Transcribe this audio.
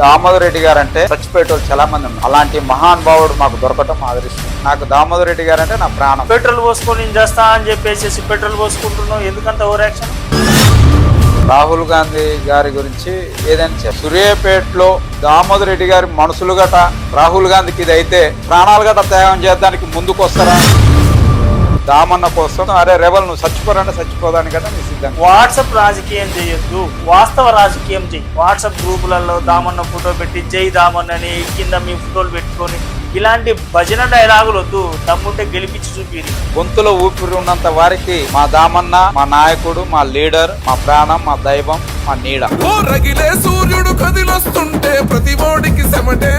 దామోదర్ రెడ్డి గారు అంటే చచ్చిపోయేటోళ్ళు చాలా మంది ఉన్నారు. అలాంటి మహానుభావుడు మాకు దొరకటం ఆదరిస్తుంది. నాకు దామోదర్ రెడ్డి గారు అంటే నా ప్రాణం. పెట్రోల్ పోసుకొని నేను చేస్తా అని చెప్పేసి పెట్రోల్ పోసుకుంటున్నావు, ఎందుకంత ఓవర్ యాక్షన్? రాహుల్ గాంధీ గారి గురించి ఏదైనా సూర్యాపేటలో దామోదర్ రెడ్డి గారి మనుషులు గట రాహుల్ గాంధీకి ఇది అయితే ప్రాణాలు గట త్యాగం చేయడానికి ముందుకు వస్తారా? దామన్న కోసం అరే రెబల్ నువ్వు చచ్చిపోరంటే చచ్చిపోదాని కదా నీ సిద్ధంగా. వాట్సాప్ రాజకీయం చేయొద్దు, వాస్తవ రాజకీయం చెయ్యి. వాట్సాప్ గ్రూపులలో దామన్న ఫోటో పెట్టి జై దామన్న అని కింద మీ ఫోటోలు పెట్టుకొని ఇలాంటి భజన డైలాగులు వద్దు. తమ్ముంటే గెలిపించి చూపిరి. గొంతులో ఊపిరి ఉన్నంత వారికి మా దామన్న మా నాయకుడు, మా లీడర్, మా ప్రాణం, మా దైవం, మా నీడ. సూర్యుడు కదిలొస్తుంటే ప్రతి ఓడికి చెమటే